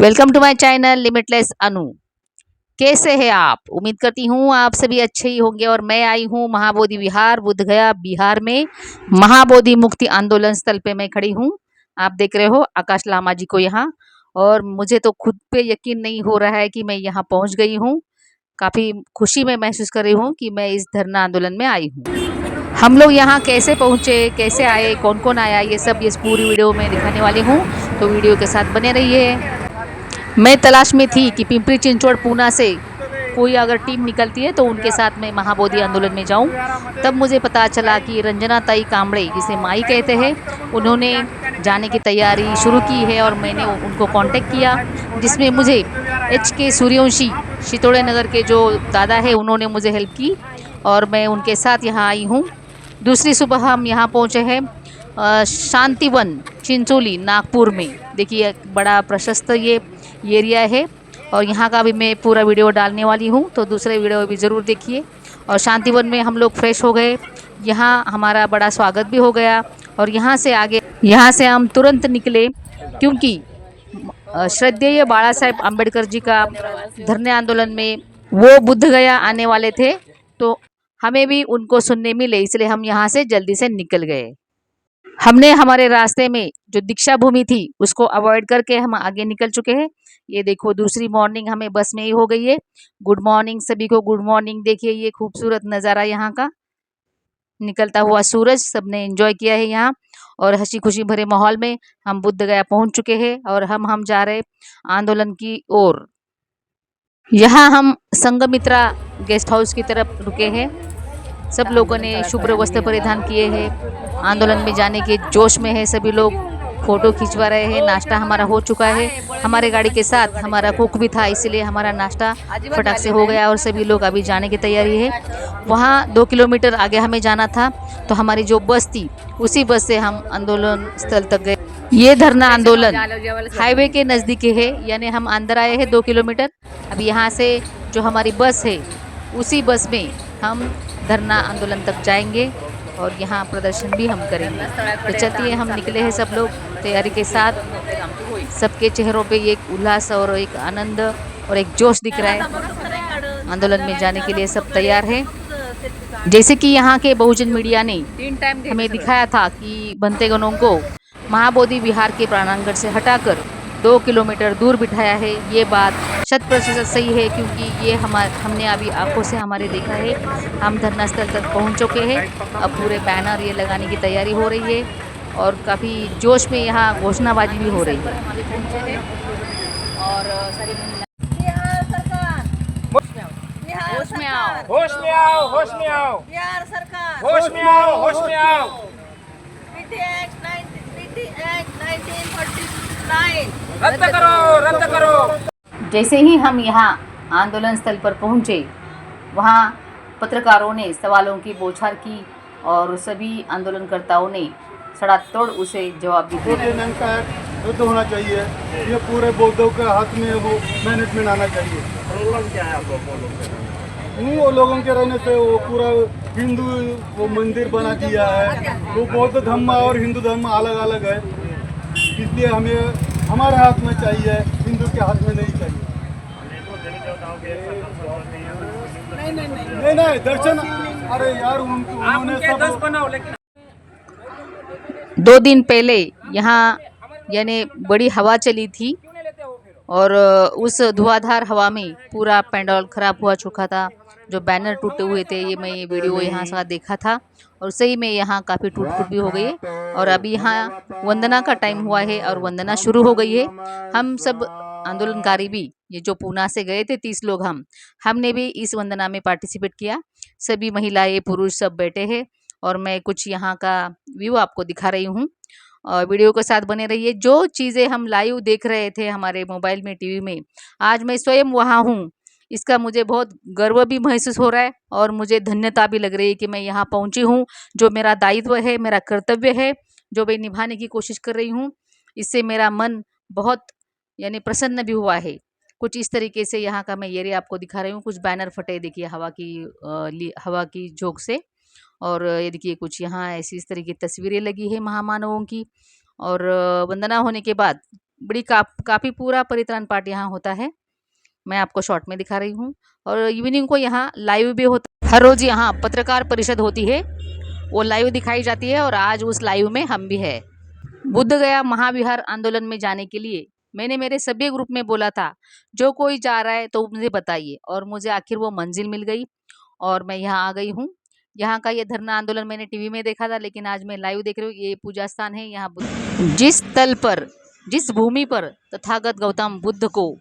Welcome to my channel limitless Anu. कैसे हैं आप? उम्मीद करती हूँ आप सभी अच्छे ही होंगे। और मैं आई हूँ महाबोधि विहार बोधगया बिहार में। महाबोधि मुक्ति आंदोलन स्थल पे मैं खड़ी हूँ। आप देख रहे हो आकाश लामा जी को यहाँ। और मुझे तो खुद पे यकीन नहीं हो रहा है कि मैं यहाँ पहुँच गई हूँ। काफ़ी खुशी मैं महसूस कर रही हूँ कि मैं इस धरना आंदोलन में आई हूँ। हम लोग यहाँ कैसे पहुँचे, कैसे आए, कौन कौन आया, ये सब इस पूरी वीडियो में दिखाने वाली हूँ। तो वीडियो के साथ बने रहिए। मैं तलाश में थी कि पिंपरी चिंचवड़ पूना से कोई अगर टीम निकलती है तो उनके साथ मैं महाबोधि आंदोलन में जाऊं। तब मुझे पता चला कि रंजना ताई कांबड़े, जिसे माई कहते हैं, उन्होंने जाने की तैयारी शुरू की है। और मैंने उनको कांटेक्ट किया, जिसमें मुझे के सूर्यवंशी शितोड़े नगर के जो दादा है उन्होंने मुझे हेल्प की और मैं उनके साथ यहाँ आई हूँ। दूसरी सुबह हम यहाँ पहुँचे हैं शांतिवन चिंचोली नागपुर में। देखिए बड़ा प्रशस्त ये एरिया है और यहाँ का भी मैं पूरा वीडियो डालने वाली हूँ, तो दूसरे वीडियो भी ज़रूर देखिए। और शांतिवन में हम लोग फ्रेश हो गए, यहाँ हमारा बड़ा स्वागत भी हो गया। और यहाँ से हम तुरंत निकले, क्योंकि श्रद्धेय बाला साहेब अम्बेडकर जी का धरने आंदोलन में वो बुद्ध गया आने वाले थे, तो हमें भी उनको सुनने मिले, इसलिए हम यहाँ से जल्दी से निकल गए। हमने हमारे रास्ते में जो दीक्षा भूमि थी उसको अवॉइड करके हम आगे निकल चुके हैं। ये देखो दूसरी मॉर्निंग हमें बस में ही हो गई है। गुड मॉर्निंग सभी को, गुड मॉर्निंग। देखिए ये खूबसूरत नज़ारा यहाँ का, निकलता हुआ सूरज, सबने एंजॉय किया है यहाँ। और हंसी खुशी भरे माहौल में हम बुद्ध गया पहुँच चुके हैं और हम जा रहे आंदोलन की ओर। यहाँ हम संघमित्रा गेस्ट हाउस की तरफ रुके हैं। सब लोगों ने शुभ्र वस्त्र परिधान किए हैं, आंदोलन में जाने के जोश में है सभी लोग, फोटो खिंचवा रहे हैं। नाश्ता हमारा हो चुका है, हमारे गाड़ी के साथ हमारा कुक भी था, इसलिए हमारा नाश्ता फटाक से हो गया और सभी लोग अभी जाने की तैयारी है। वहाँ 2 किलोमीटर आगे हमें जाना था, तो हमारी जो बस थी उसी बस से हम आंदोलन स्थल तक गए। ये धरना आंदोलन हाईवे के नज़दीक है, यानी हम अंदर आए हैं 2 किलोमीटर। अब यहाँ से जो हमारी बस है उसी बस में हम धरना आंदोलन तक जाएंगे और यहाँ प्रदर्शन भी हम करेंगे। तो चलिए हम निकले हैं सब लोग तैयारी के साथ। सबके चेहरों पे एक उल्लास और एक आनंद और एक जोश दिख रहा है। आंदोलन में जाने के लिए सब तैयार है। जैसे कि यहाँ के बहुजन मीडिया ने हमें दिखाया था कि बंतेगनों को महाबोधि विहार के प्रांगण से हटाकर 2 किलोमीटर दूर बिठाया है, ये बात 100% सही है, क्योंकि ये हमने अभी आंखों से हमारे देखा है। हम धरना स्थल तक पहुंच चुके हैं। अब पूरे बैनर ये लगाने की तैयारी हो रही है और काफ़ी जोश में यहाँ घोषणाबाजी भी हो रही है। और सारी होश में आओ, होश में आओ, होश में आओ, बिहार सरकार होश में आओ, होश में आओ। पीटी एक्ट 1949 रद्द करो, रद्द करो। जैसे ही हम यहाँ आंदोलन स्थल पर पहुँचे, वहाँ पत्रकारों ने सवालों की बौछार की और सभी आंदोलनकर्ताओं ने सड़ातोड़ उसे जवाब भी दिया। रद्द होना चाहिए, ये पूरे बौद्धों के हाथ में वो मैनेजमेंट आना चाहिए। प्रॉब्लम क्या है आप लोगों के? वो लोगों के रहने से वो पूरा हिंदू वो मंदिर बना दिया है, वो बौद्ध धर्म और हिंदू धर्म अलग अलग है, इसलिए हमें हमारे हाथ में चाहिए, हिंदू के हाथ में नहीं चाहिए। नहीं दर्शन, अरे यार उन्होंने सब बनाओ, लेकिन 2 दिन पहले यहाँ यानी बड़ी हवा चली थी और उस धुआंधार हवा में पूरा पंडाल खराब हुआ चुका था। जो बैनर टूटे हुए थे, ये वीडियो यहाँ से देखा था और सही में यहाँ काफ़ी टूट फूट भी हो गई है। और अभी यहाँ वंदना का टाइम हुआ है और वंदना शुरू हो गई है। हम सब आंदोलनकारी भी, ये जो पूना से गए थे 30 लोग, हमने भी इस वंदना में पार्टिसिपेट किया। सभी महिलाएं पुरुष सब बैठे हैं और मैं कुछ यहाँ का व्यू आपको दिखा रही हूँ। और वीडियो के साथ बने रहिए। जो चीज़ें हम लाइव देख रहे थे हमारे मोबाइल में, टीवी में, आज मैं स्वयं वहाँ हूँ। इसका मुझे बहुत गर्व भी महसूस हो रहा है और मुझे धन्यता भी लग रही है कि मैं यहाँ पहुँची हूँ। जो मेरा दायित्व है, मेरा कर्तव्य है, जो मैं निभाने की कोशिश कर रही हूँ, इससे मेरा मन बहुत यानी प्रसन्न भी हुआ है। कुछ इस तरीके से यहाँ का मैं एरिया आपको दिखा रही हूँ। कुछ बैनर फटे देखिए हवा की झोंक से। और ये देखिए कुछ यहाँ ऐसी इस तरह की तस्वीरें लगी है महामानवों की। और वंदना होने के बाद काफ़ी पूरा परित्राण पाठ यहाँ होता है। मैं आपको शॉर्ट में दिखा रही हूँ। और इवनिंग को यहाँ लाइव भी होता है। हर रोज़ यहाँ पत्रकार परिषद होती है, वो लाइव दिखाई जाती है और आज उस लाइव में हम भी है। बुद्ध गया महाविहार आंदोलन में जाने के लिए मैंने मेरे सभी ग्रुप में बोला था, जो कोई जा रहा है तो मुझे बताइए, और मुझे आखिर वो मंजिल मिल गई और मैं यहाँ आ गई हूँ। यहाँ का ये धरना आंदोलन मैंने टीवी में देखा था, लेकिन आज मैं लाइव देख रही हूँ। ये पूजा स्थान है। यहाँ जिस तल पर, जिस भूमि पर तथागत गौतम बुद्ध को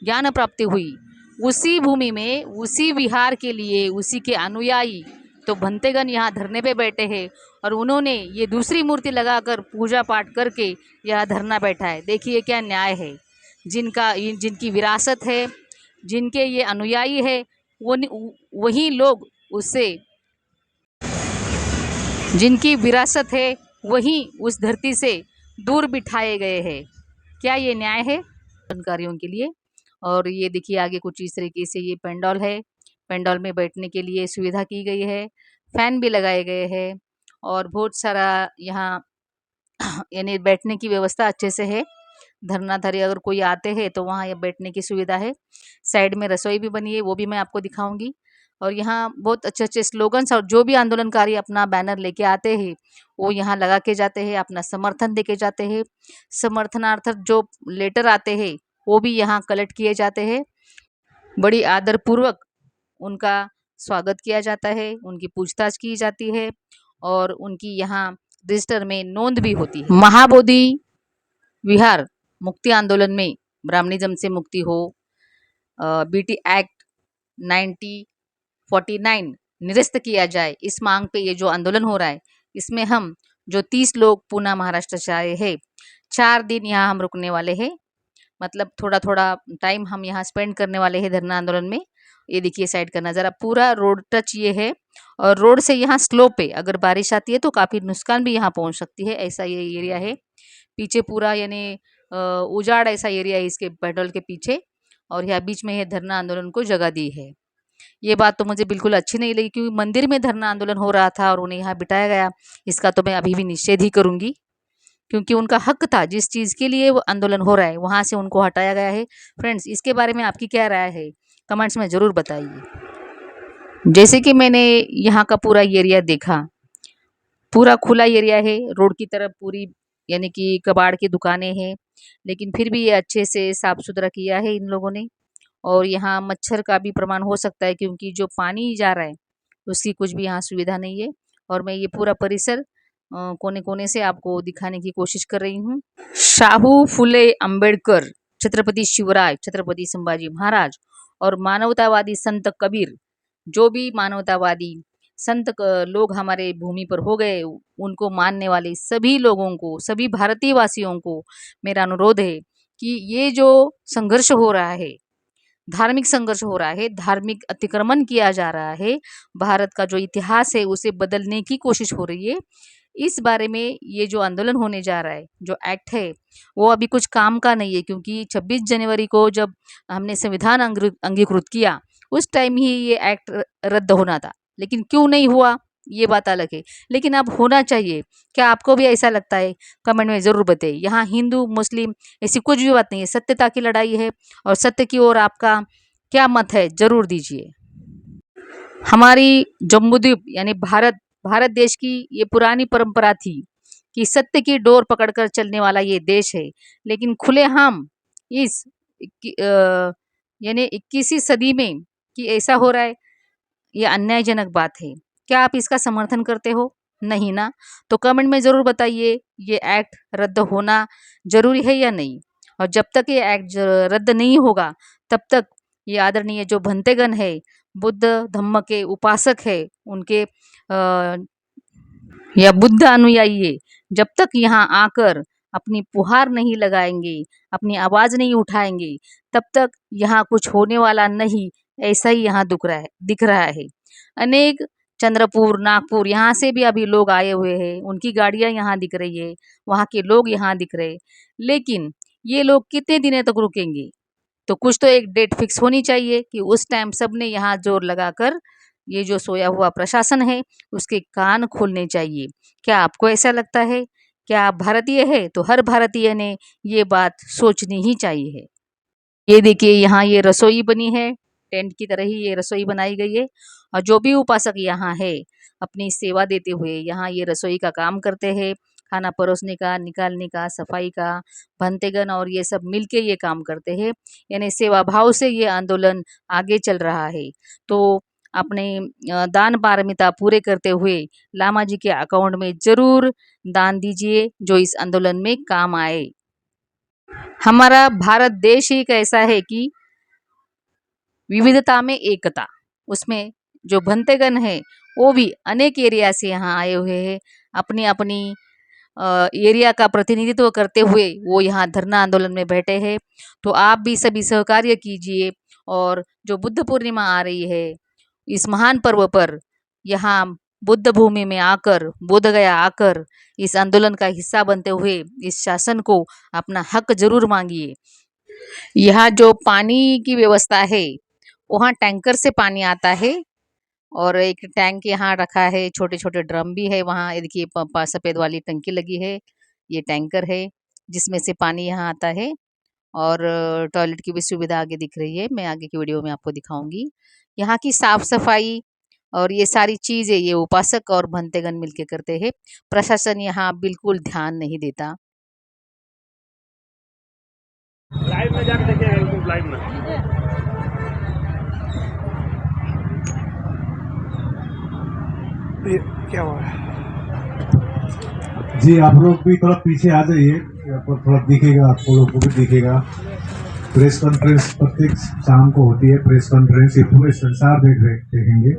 ज्ञान प्राप्ति हुई, उसी भूमि में, उसी विहार के लिए उसी के अनुयायी तो भंतेगण यहाँ धरने पे बैठे हैं और उन्होंने ये दूसरी मूर्ति लगाकर पूजा पाठ करके यह धरना बैठा है। देखिए क्या न्याय है। जिनकी विरासत है, जिनके ये अनुयायी है, वही लोग उससे, जिनकी विरासत है वही उस धरती से दूर बिठाए गए हैं। क्या ये न्याय है जानकारियों के लिए। और ये देखिए आगे कुछ इस तरीके से ये पेंडॉल है। पेंडॉल में बैठने के लिए सुविधा की गई है, फैन भी लगाए गए हैं और बहुत सारा यहाँ यानी बैठने की व्यवस्था अच्छे से है। धरनाधारी अगर कोई आते हैं तो वहाँ ये बैठने की सुविधा है। साइड में रसोई भी बनी है, वो भी मैं आपको दिखाऊंगी। और यहाँ बहुत अच्छे अच्छे स्लोगन्स और जो भी आंदोलनकारी अपना बैनर लेके आते हैं वो यहाँ लगा के जाते हैं, अपना समर्थन दे के जाते हैं। समर्थनार्थ जो लेटर आते हैं वो भी यहाँ कलेक्ट किए जाते हैं। बड़ी आदरपूर्वक उनका स्वागत किया जाता है, उनकी पूछताछ की जाती है और उनकी यहाँ रजिस्टर में नोंद भी होती है। महाबोधि विहार मुक्ति आंदोलन में ब्राह्मणिज्म से मुक्ति हो, बीटी एक्ट 1949 निरस्त किया जाए, इस मांग पे ये जो आंदोलन हो रहा है, इसमें हम जो 30 लोग पूना महाराष्ट्र से आए हैं, 4 दिन यहाँ हम रुकने वाले हैं। मतलब थोड़ा थोड़ा टाइम हम यहाँ स्पेंड करने वाले हैं धरना आंदोलन में। ये देखिए साइड का नज़ारा, पूरा रोड टच ये है और रोड से यहाँ स्लोप है। अगर बारिश आती है तो काफ़ी नुकसान भी यहाँ पहुँच सकती है, ऐसा ये एरिया है। पीछे पूरा यानी उजाड़ ऐसा एरिया है इसके पेट्रोल के पीछे, और यहाँ बीच में ये धरना आंदोलन को जगह दी है। ये बात तो मुझे बिल्कुल अच्छी नहीं लगी, क्योंकि मंदिर में धरना आंदोलन हो रहा था और उन्हें यहाँ बिठाया गया। इसका तो मैं अभी भी निषेध ही करूँगी, क्योंकि उनका हक था। जिस चीज़ के लिए वो आंदोलन हो रहा है वहाँ से उनको हटाया गया है। फ्रेंड्स, इसके बारे में आपकी क्या राय है, कमेंट्स में ज़रूर बताइए। जैसे कि मैंने यहाँ का पूरा एरिया देखा, पूरा खुला एरिया है, रोड की तरफ पूरी यानी कि कबाड़ की दुकानें हैं, लेकिन फिर भी ये अच्छे से साफ़ सुथरा किया है इन लोगों ने। और यहाँ मच्छर का भी प्रमाण हो सकता है, क्योंकि जो पानी जा रहा है उसकी कुछ भी यहाँ सुविधा नहीं है। और मैं ये पूरा परिसर कोने कोने से आपको दिखाने की कोशिश कर रही हूँ। शाहू फुले अंबेडकर, छत्रपति शिवराज, छत्रपति संभाजी महाराज और मानवतावादी संत कबीर, जो भी मानवतावादी संत लोग हमारे भूमि पर हो गए, उनको मानने वाले सभी लोगों को, सभी भारतीय वासियों को मेरा अनुरोध है कि ये जो संघर्ष हो रहा है, धार्मिक संघर्ष हो रहा है, धार्मिक अतिक्रमण किया जा रहा है, भारत का जो इतिहास है उसे बदलने की कोशिश हो रही है, इस बारे में ये जो आंदोलन होने जा रहा है, जो एक्ट है वो अभी कुछ काम का नहीं है। क्योंकि 26 जनवरी को जब हमने संविधान अंगीकृत किया, उस टाइम ही ये एक्ट रद्द होना था, लेकिन क्यों नहीं हुआ ये बात अलग है, लेकिन अब होना चाहिए। क्या आपको भी ऐसा लगता है? कमेंट में ज़रूर बताइए। यहाँ हिंदू मुस्लिम ऐसी कुछ भी बात नहीं है, सत्यता की लड़ाई है और सत्य की ओर आपका क्या मत है ज़रूर दीजिए। हमारी जम्बूद्वीप यानी भारत देश की ये पुरानी परंपरा थी कि सत्य की डोर पकड़कर चलने वाला ये देश है, लेकिन खुलेआम इस यानी 21वीं सदी में कि ऐसा हो रहा है, ये अन्यायजनक बात है। क्या आप इसका समर्थन करते हो? नहीं ना? तो कमेंट में ज़रूर बताइए, ये एक्ट रद्द होना ज़रूरी है या नहीं। और जब तक ये एक्ट रद्द नहीं होगा तब तक ये आदरणीय जो भंतेगण है, बुद्ध धम्म के उपासक है, उनके या बुद्ध अनुयायी है, जब तक यहाँ आकर अपनी पुहार नहीं लगाएंगे, अपनी आवाज़ नहीं उठाएंगे, तब तक यहाँ कुछ होने वाला नहीं, ऐसा ही यहाँ दिख रहा है। अनेक चंद्रपुर, नागपुर यहाँ से भी अभी लोग आए हुए हैं, उनकी गाड़ियाँ यहाँ दिख रही है, वहाँ के लोग यहाँ दिख रहे, लेकिन ये लोग कितने दिनों तक रुकेंगे? तो कुछ तो एक डेट फिक्स होनी चाहिए कि उस टाइम सब ने यहाँ जोर लगाकर ये जो सोया हुआ प्रशासन है उसके कान खोलने चाहिए। क्या आपको ऐसा लगता है क्या आप भारतीय है तो हर भारतीय ने ये बात सोचनी ही चाहिए। ये देखिए यहाँ ये रसोई बनी है, टेंट की तरह ही ये रसोई बनाई गई है और जो भी उपासक यहाँ है अपनी सेवा देते हुए यहाँ ये रसोई का काम करते हैं, खाना परोसने का, निकालने का, सफाई का, भंतेगन और ये सब मिलके ये काम करते हैं। यानी सेवा भाव से ये आंदोलन आगे चल रहा है। तो अपने दान पारमिता पूरे करते हुए लामा जी के अकाउंट में जरूर दान दीजिए जो इस आंदोलन में काम आए। हमारा भारत देश ही एक ऐसा है कि विविधता में एकता, उसमें जो भंतेगन है वो भी अनेक एरिया से यहाँ आए हुए हैं, अपनी अपनी एरिया का प्रतिनिधित्व करते हुए वो यहाँ धरना आंदोलन में बैठे हैं। तो आप भी सभी सहकार्य कीजिए और जो बुद्ध पूर्णिमा आ रही है इस महान पर्व पर यहाँ बुद्ध भूमि में आकर, बोध गया आकर इस आंदोलन का हिस्सा बनते हुए इस शासन को अपना हक जरूर मांगिए। यहाँ जो पानी की व्यवस्था है वहाँ टैंकर से पानी आता है और एक टैंक यहाँ रखा है, छोटे छोटे ड्रम भी है वहाँ। ये देखिए सफ़ेद वाली टंकी लगी है, ये टैंकर है जिसमें से पानी यहाँ आता है और टॉयलेट की भी सुविधा आगे दिख रही है, मैं आगे की वीडियो में आपको दिखाऊंगी। यहाँ की साफ सफाई और ये सारी चीज़ें ये उपासक और भंतेगन मिलके करते हैं, प्रशासन यहाँ बिल्कुल ध्यान नहीं देता। लाइव में जाकर देखिए, बिल्कुल लाइव में। ये क्या हुआ है? जी आप लोग भी थोड़ा पीछे आ जाइए, यहाँ पर थोड़ा दिखेगा, आपको लोग को भी दिखेगा। प्रेस कॉन्फ्रेंस प्रत्येक शाम को होती है, प्रेस कॉन्फ्रेंस ये पूरे संसार देखेंगे।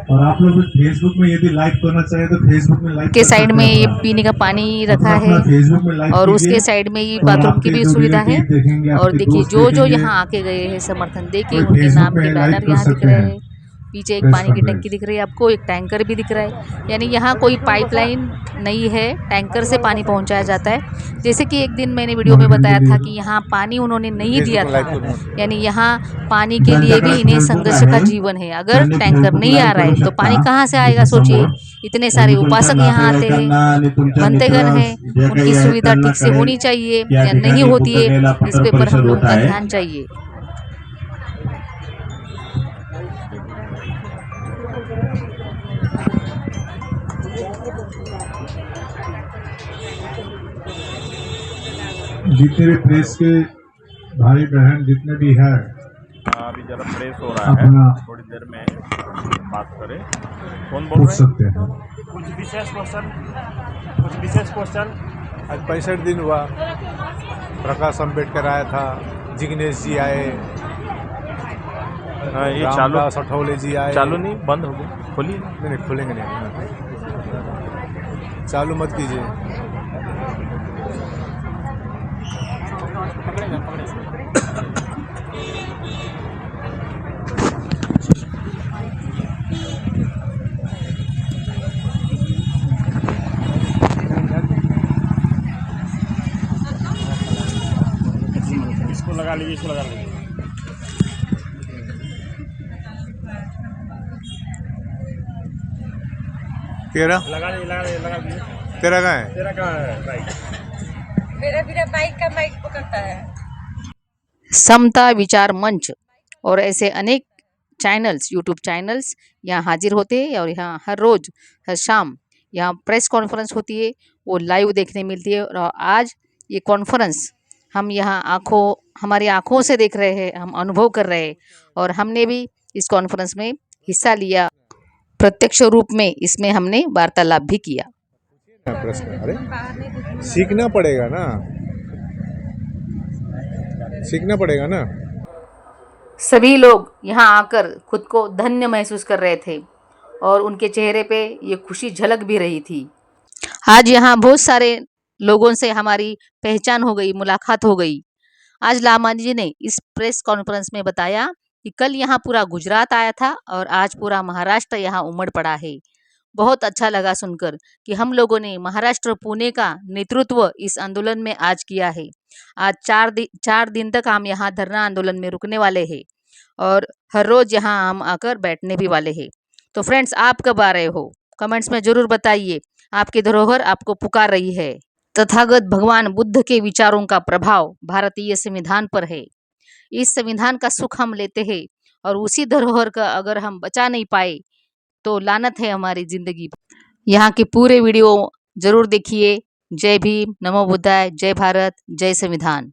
और आप लोग फेसबुक में यदि लाइव करना चाहे तो फेसबुक में लाइव के साइड में ये पीने का पानी रखा है फेसबुक में लाइव और उसके साइड में ये बाथरूम की भी सुविधा है। और देखिए जो जो यहाँ आके गए हैं समर्थन देके उनके नाम के बैनर यहाँ दिख रहे हैं। पीछे एक पानी की टंकी दिख रही है आपको, एक टैंकर भी दिख रहा है। यानी यहाँ कोई पाइपलाइन नहीं है, टैंकर से पानी पहुँचाया जाता है। जैसे कि एक दिन मैंने वीडियो में बताया था कि यहाँ पानी उन्होंने नहीं दिया था, यानी यहाँ पानी के लिए भी इन्हें संघर्ष का जीवन है। अगर टैंकर नहीं आ रहा है तो पानी कहाँ से आएगा सोचिए। इतने सारे उपासक यहाँ आते हैं, भंतेगन है, उनकी सुविधा ठीक से होनी चाहिए या नहीं होती है, इस पर हम लोग का ध्यान चाहिए। जितने भी प्रेस के भाई बहन जितने भी हैं, अभी जरा प्रेस हो रहा है, थोड़ी देर में बात करें। कौन बोल पूछ रहे हैं? सकते हैं। कुछ विशेष क्वेश्चन, कुछ विशेष क्वेश्चन। आज 65 दिन हुआ, प्रकाश अम्बेडकर आया था, जिग्नेश जी आए, ये चालू रामदास अठौले जी आए। चालू नहीं, बंद हो गया, खोलिए। नहीं खोलेंगे नहीं, चालू मत कीजिए। इसको लगा लीजिए, इसको लगा लीजिए। तेरा लगा लीजिए, लगा लीजिए, लगा लीजिए। तेरा कहाँ है? तेरा कहाँ है बाइक? मेरा बाइक का माइक पकड़ता है। समता विचार मंच और ऐसे अनेक चैनल्स, यूट्यूब चैनल्स यहाँ हाजिर होते हैं और यहाँ हर रोज़ हर शाम यहाँ प्रेस कॉन्फ्रेंस होती है, वो लाइव देखने मिलती है। और आज ये कॉन्फ्रेंस हम यहाँ हमारी आँखों से देख रहे हैं, हम अनुभव कर रहे हैं और हमने भी इस कॉन्फ्रेंस में हिस्सा लिया, प्रत्यक्ष रूप में इसमें हमने वार्तालाप भी किया। प्रश्न, अरे सीखना पड़ेगा ना, सीखना पड़ेगा ना। सभी लोग यहाँ आकर खुद को धन्य महसूस कर रहे थे और उनके चेहरे पे ये खुशी झलक भी रही थी। आज यहाँ बहुत सारे लोगों से हमारी पहचान हो गई, मुलाकात हो गई। आज लामा जी ने इस प्रेस कॉन्फ्रेंस में बताया कि कल यहाँ पूरा गुजरात आया था और आज पूरा महाराष्ट्र यहाँ उमड़ पड़ा है। बहुत अच्छा लगा सुनकर कि हम लोगों ने महाराष्ट्र पुणे का नेतृत्व इस आंदोलन में आज किया है। आज 4 दिन तक हम यहाँ धरना आंदोलन में रुकने वाले हैं और हर रोज़ यहाँ हम आकर बैठने भी वाले हैं। तो फ्रेंड्स, आप कब आ रहे हो? कमेंट्स में ज़रूर बताइए। आपकी धरोहर आपको पुकार रही है। तथागत भगवान बुद्ध के विचारों का प्रभाव भारतीय संविधान पर है। इस संविधान का सुख हम लेते हैं और उसी धरोहर का अगर हम बचा नहीं पाए तो लानत है हमारी जिंदगी पर। यहाँ के पूरे वीडियो जरूर देखिए। जय भीम, नमो बुद्धाय, जय भारत, जय संविधान।